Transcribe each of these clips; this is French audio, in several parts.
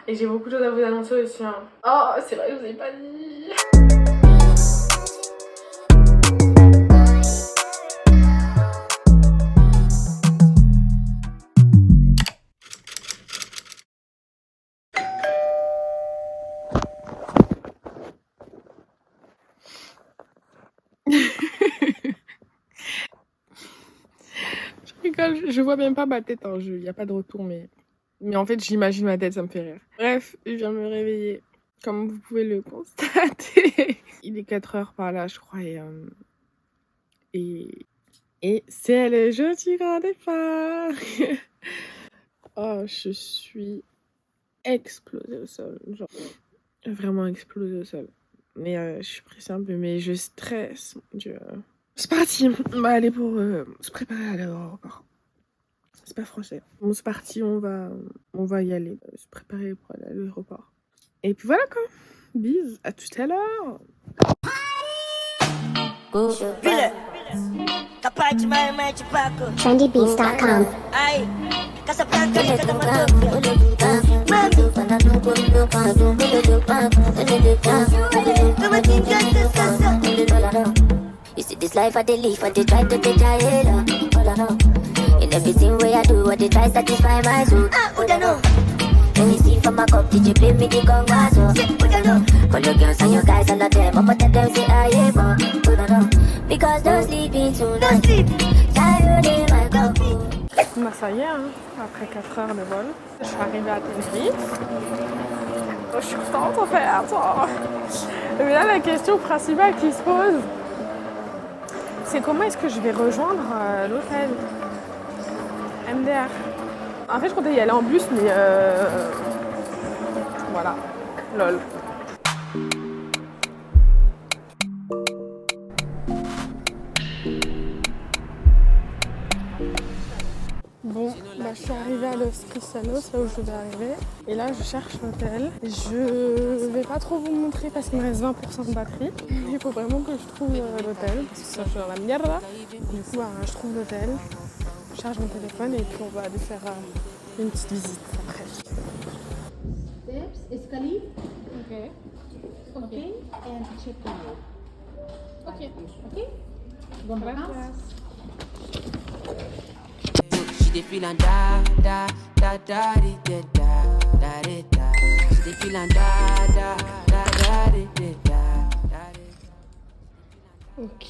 Et j'ai beaucoup de choses à vous annoncer aussi. Hein. Oh, c'est vrai, je vous ai pas dit. Je vois même pas ma tête en jeu, il n'y a pas de retour, mais en fait j'imagine ma tête, ça me fait rire. Bref, je viens de me réveiller, comme vous pouvez le constater. Il est 4 heures par là, je crois, et c'est le jeudi grand départ. Oh, je suis explosée au sol, genre vraiment explosée au sol. Mais je suis pressée un peu, mais je stresse, mon Dieu. C'est parti, on va aller pour se préparer à l'aéroport. C'est pas français. Bon, c'est parti, on va y aller, se préparer pour aller à l'aéroport. Et puis voilà quoi. Bisous, à tout à l'heure. Trendybeats.com. You see this life I dey live, I dey try to get tired. All I know, in everything way I do, I dey try satisfy my soul. All I know. When you see from my cup, did you play me the conga? So, all I know. Call your girls and your guys, all of them, I'ma tell them say I am. All I know. Because don't sleep in tonight. Don't sleep. Tired in my cup. Bah ça y est, hein, après 4 heures de vol, je suis arrivée à Tenerife. Oh, je suis contente en fait. Attends. Mais là la question principale qui se pose, c'est comment est-ce que je vais rejoindre l'hôtel MDR. En fait je comptais y aller en bus mais voilà, lol. Bon, bah, je suis arrivée à Los Cristianos, là où je devais arriver. Et là, je cherche l'hôtel. Je vais pas trop vous montrer parce qu'il me reste 20% de batterie. Il faut vraiment que je trouve l'hôtel, parce que ça, je suis dans la mierda. Du coup, bah, je trouve l'hôtel, je charge mon téléphone et puis on va aller faire une petite visite après. Steps, escalier. Ok. Okay. And check in. Ok. Okay. Bon vacances. They feelin' da da da da di da da da da. They feelin' da da da da di da da. Ok.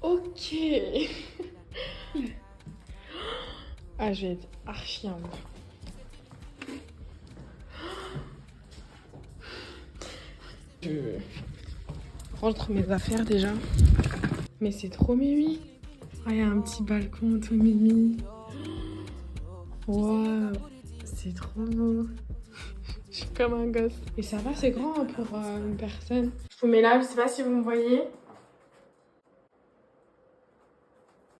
Ok. Ah, je vais être archi humble. Je rentre mes affaires déjà. Mais c'est trop mimi. Ah, il y a un petit balcon tout mimi. Waouh, c'est trop beau. Je suis comme un gosse. Et ça va, c'est grand hein, pour une personne. Je vous mets là, je sais pas si vous me voyez.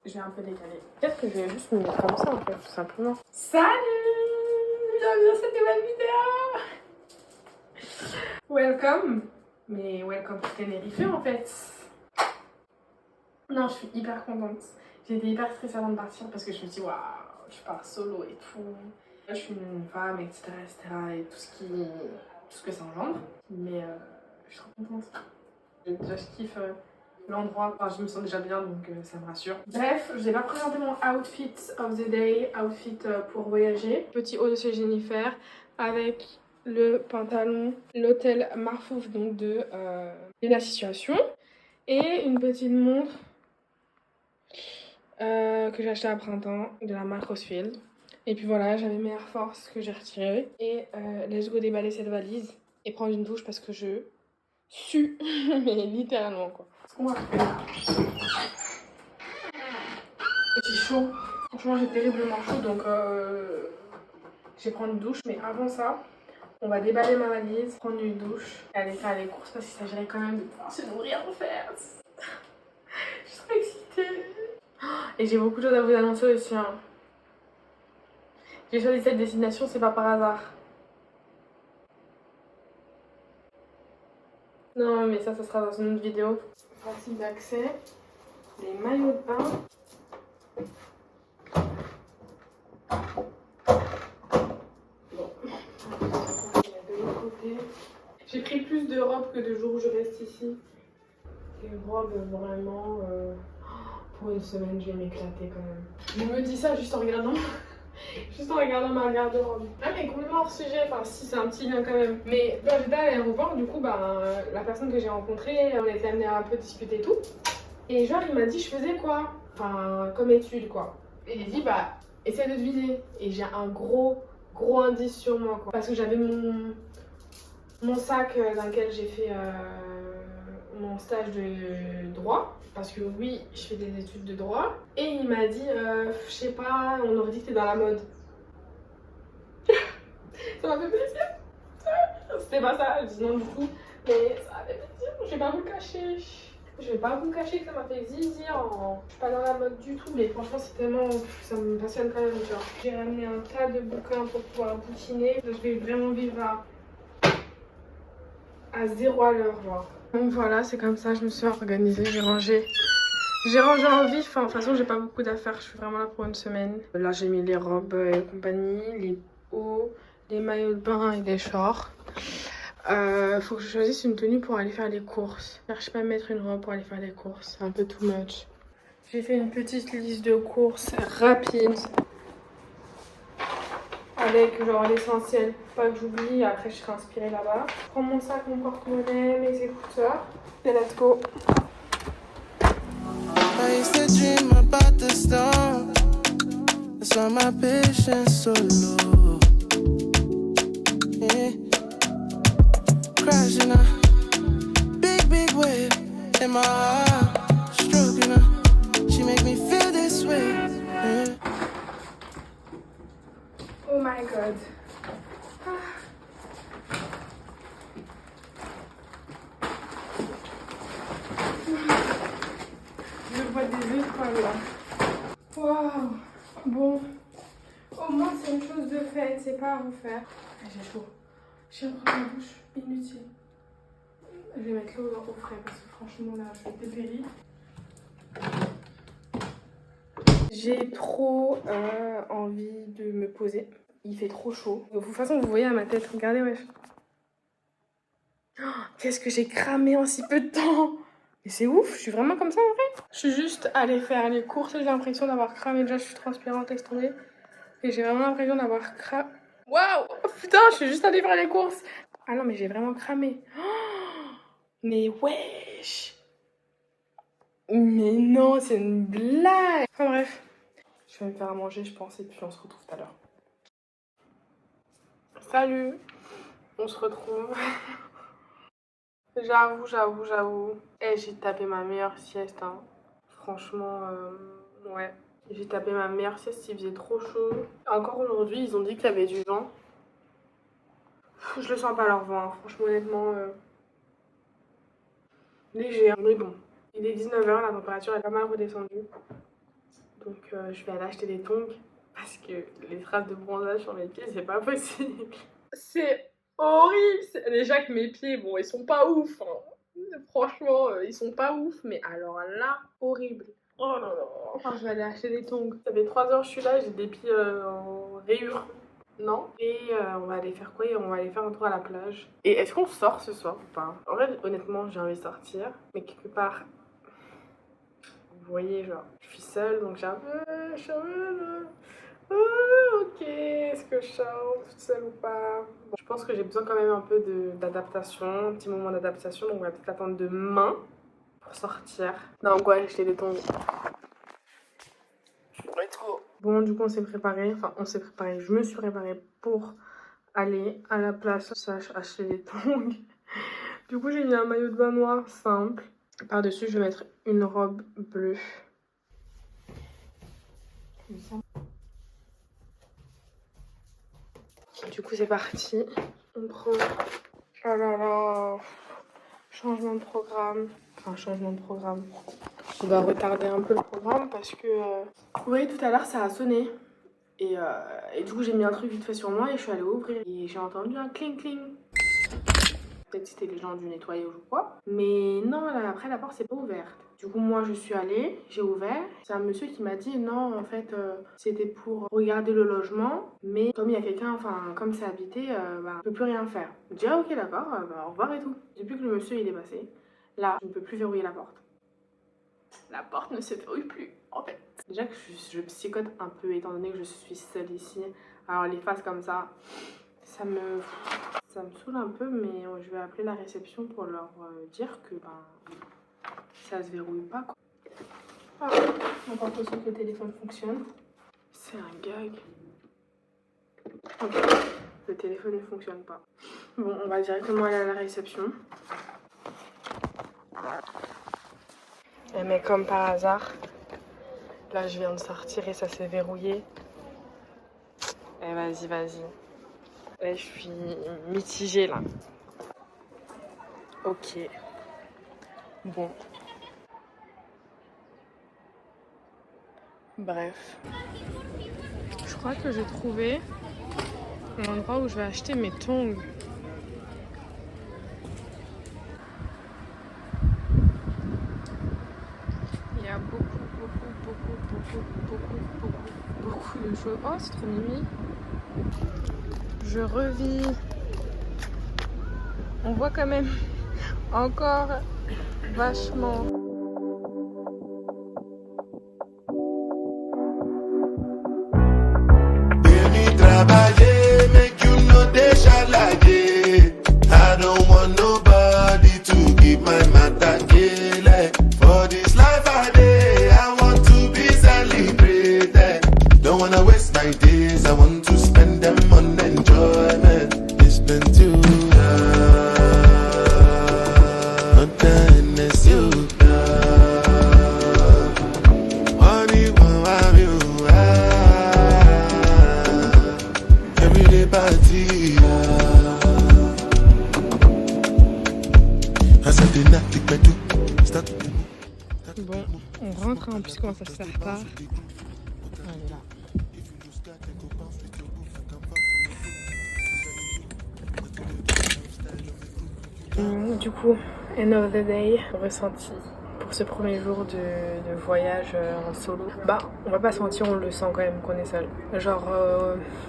Je vais un peu décaler. Peut-être que je vais juste me mettre comme ça en fait, tout simplement. Salut! Bienvenue dans cette nouvelle vidéo! Welcome! Mais welcome to Tenerife en fait. Non, je suis hyper contente. J'ai été hyper stressée avant de partir parce que je me suis dit, waouh, je pars solo et tout. Je suis une femme, etc. et tout ce que ça engendre. Mais je suis trop contente. Déjà, je kiffe l'endroit. Enfin, je me sens déjà bien, donc ça me rassure. Bref, je vous ai pas présenté mon outfit of the day, outfit pour voyager. Petit haut de chez Jennifer avec le pantalon, l'hôtel Marfouf, donc de la situation. Et une petite montre que j'ai acheté à printemps de la marque Rosefield. Et puis voilà, j'avais mes Air Force que j'ai retirés. Et let's go déballer cette valise et prendre une douche parce que je sue, mais littéralement quoi. Ce qu'on va faire. J'ai chaud. Franchement, j'ai terriblement chaud donc je vais prendre une douche. Mais avant ça, on va déballer ma valise, prendre une douche et aller faire les courses parce qu'il s'agirait quand même de pouvoir se nourrir en fait. Je suis trop excitée. Et j'ai beaucoup de choses à vous annoncer aussi. Hein. J'ai choisi cette destination, c'est pas par hasard. Non, mais ça sera dans une autre vidéo. Facile d'accès. Les maillots de bain. De l'autre côté. J'ai pris plus de robes que de jours où je reste ici. Les robes, vraiment, pour une semaine, je vais m'éclater quand même. Je me dis ça juste en regardant, juste en regardant ma garde-robe. Ah mais complètement hors sujet, enfin si c'est un petit lien quand même. Mais quand j'étais à l'aéroport, du coup, la personne que j'ai rencontrée, on était amené à un peu discuter et tout. Et genre, il m'a dit, je faisais quoi? Enfin, comme étude quoi. Et il a dit, essaie de deviner. Et j'ai un gros indice sur moi quoi. Parce que j'avais mon sac dans lequel j'ai fait mon stage de droit, parce que oui, je fais des études de droit, et il m'a dit, je sais pas, on aurait dit que t'es dans la mode. Ça m'a fait plaisir. C'était pas ça, je dis non du tout, mais ça m'a fait plaisir, je vais pas vous le cacher. Je vais pas vous cacher que ça m'a fait zizir, je suis pas dans la mode du tout, mais franchement c'est tellement, ça me passionne quand même, tu vois. J'ai ramené un tas de bouquins pour pouvoir bouquiner, je vais vraiment vivre à 0 à l'heure, genre. Donc voilà, c'est comme ça, je me suis organisée, j'ai rangé en vif. Enfin, de toute façon, j'ai pas beaucoup d'affaires, je suis vraiment là pour une semaine. Là, j'ai mis les robes et compagnie, les hauts, les maillots de bain et des shorts. Faut que je choisisse une tenue pour aller faire les courses. Je sais pas mettre une robe pour aller faire les courses, c'est un peu too much. J'ai fait une petite liste de courses rapide. Avec genre l'essentiel, pas que j'oublie, après je serai inspirée là-bas. Je prends mon sac, mon porte-monnaie, mes écouteurs et let's go. I used to dream about the storm. That's why my patience so low. Yeah. Crashing a big wave in my heart, stroking her. She make me feel this way. Yeah. Oh my god. Je vois des étoiles là. Waouh. Bon. Au moins c'est une chose de faite, c'est pas à refaire. J'ai chaud. Je vais prendre ma douche inutile. Je vais mettre l'eau au frais parce que franchement là je vais dépérir. J'ai trop envie de me poser. Il fait trop chaud. De toute façon, vous voyez à ma tête. Regardez, wesh. Oh, qu'est-ce que j'ai cramé en si peu de temps. Mais c'est ouf, je suis vraiment comme ça en vrai. Je suis juste allée faire les courses et j'ai l'impression d'avoir cramé. Déjà, je suis transpirante, laisse tomber. Et j'ai vraiment l'impression d'avoir cramé. Waouh, putain, je suis juste allée faire les courses. Ah non, mais j'ai vraiment cramé. Oh, mais wesh. Mais non, c'est une blague. Enfin bref, je vais me faire à manger, je pense, et puis on se retrouve tout à l'heure. Salut, on se retrouve. J'avoue. Eh, j'ai tapé ma meilleure sieste, hein. Franchement, ouais. J'ai tapé ma meilleure sieste, il faisait trop chaud. Encore aujourd'hui, ils ont dit qu'il y avait du vent. Je le sens pas leur vent, hein. Franchement, honnêtement, léger, hein. Mais bon. Il est 19h, la température est pas mal redescendue. Donc je vais aller acheter des tongs parce que les traces de bronzage sur mes pieds, c'est pas possible. C'est horrible. Déjà que mes pieds, bon, ils sont pas ouf. Hein. Franchement, ils sont pas ouf. Mais alors là, horrible. Oh là là. Enfin, je vais aller acheter des tongs. Ça fait 3 heures que je suis là, j'ai des pieds en rayures. Non. Et on va aller faire quoi? On va aller faire un tour à la plage. Et est-ce qu'on sort ce soir ou pas? En vrai, honnêtement, j'ai envie de sortir. Mais quelque part... Vous voyez, genre, je suis seule, donc j'ai un peu... ok, est-ce que je sors toute seule ou pas? Bon, je pense que j'ai besoin quand même un peu d'adaptation, un petit moment d'adaptation, donc on va peut-être attendre demain pour sortir. Non, quoi, acheter des tongs. Let's go. Bon, du coup, on s'est préparé, je me suis préparée pour aller à la place / acheter des tongs. Du coup, j'ai mis un maillot de bain noir simple. Par-dessus, je vais mettre une robe bleue. Comme ça. Du coup, c'est parti. On prend... Oh là là. Changement de programme. Enfin, changement de programme. On va retarder un peu le programme parce que... Vous voyez, tout à l'heure, ça a sonné. Et du coup, j'ai mis un truc vite fait sur moi et je suis allée ouvrir. Et j'ai entendu un cling cling. Peut-être c'était les gens du nettoyage ou quoi. Mais non, là, après la porte c'est pas ouverte. Du coup moi je suis allée, j'ai ouvert. C'est un monsieur qui m'a dit non en fait c'était pour regarder le logement. Mais comme il y a quelqu'un, enfin comme c'est habité, bah, on peut plus rien faire. J'ai dit ah ok d'accord, bah, au revoir et tout. Depuis que le monsieur il est passé, là je ne peux plus verrouiller la porte. La porte ne se verrouille plus en fait. Déjà que je psychote un peu étant donné que je suis seule ici. Alors les faces comme ça me saoule un peu, mais je vais appeler la réception pour leur dire que ben, ça se verrouille pas quoi. Ah, encore plus que le téléphone fonctionne. C'est un gag. Ok, le téléphone ne fonctionne pas. Bon, on va directement aller à la réception. Mais comme par hasard, là je viens de sortir et ça s'est verrouillé. Eh vas-y, vas-y. Là, je suis mitigée là. Ok. Bon. Bref. Je crois que j'ai trouvé l'endroit où je vais acheter mes tongs. Il y a beaucoup de choses. Oh, c'est trop mimi. Je revis. On voit quand même encore vachement. Make you know they shall like it. I don't want nobody to keep my matter killing. For this life I day, I want to be celebrated. Don't wanna waste my days, I want to spend them on enjoyment. It's been too long, but then it's you. Bon, on rentre hein, puisqu'on ça se fait pas. Allez là. Du coup, end of the day, ressenti pour ce premier jour de voyage en solo. Bah, on va pas se mentir, on le sent quand même qu'on est seul. Genre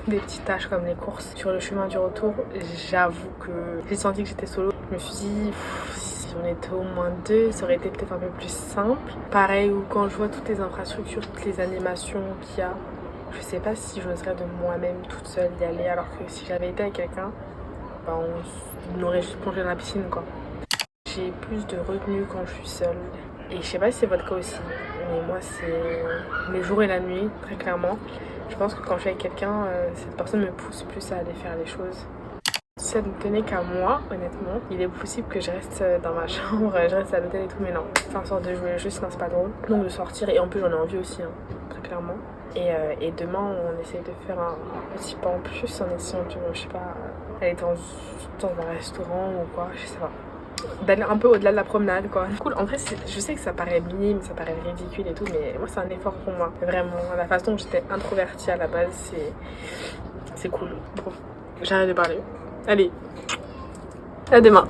des petites tâches comme les courses. Sur le chemin du retour, j'avoue que j'ai senti que j'étais solo. Je me suis dit, si on était au moins deux, ça aurait été peut-être un peu plus simple. Pareil, ou quand je vois toutes les infrastructures, toutes les animations qu'il y a, je sais pas si j'oserais de moi-même toute seule y aller, alors que si j'avais été avec quelqu'un, bah, on aurait juste plongé dans la piscine quoi. J'ai plus de retenue quand je suis seule. Et je sais pas si c'est votre cas aussi, mais moi c'est les jours et la nuit, très clairement. Je pense que quand je suis avec quelqu'un, cette personne me pousse plus à aller faire les choses. Si ça ne tenait qu'à moi, honnêtement, il est possible que je reste dans ma chambre, je reste à l'hôtel et tout, mais non. Faire en sorte de jouer le jeu, sinon c'est pas drôle. Donc de sortir, et en plus j'en ai envie aussi, hein, très clairement. Et demain, on essaye de faire un petit pas en plus en essayant de, je sais pas, aller dans un restaurant ou quoi, je sais pas. D'aller un peu au-delà de la promenade quoi. Cool, en vrai je sais que ça paraît minime, ça paraît ridicule et tout, mais moi c'est un effort pour moi. Vraiment, la façon dont j'étais introvertie à la base, c'est cool. Bon, j'arrête de parler. Allez, à demain.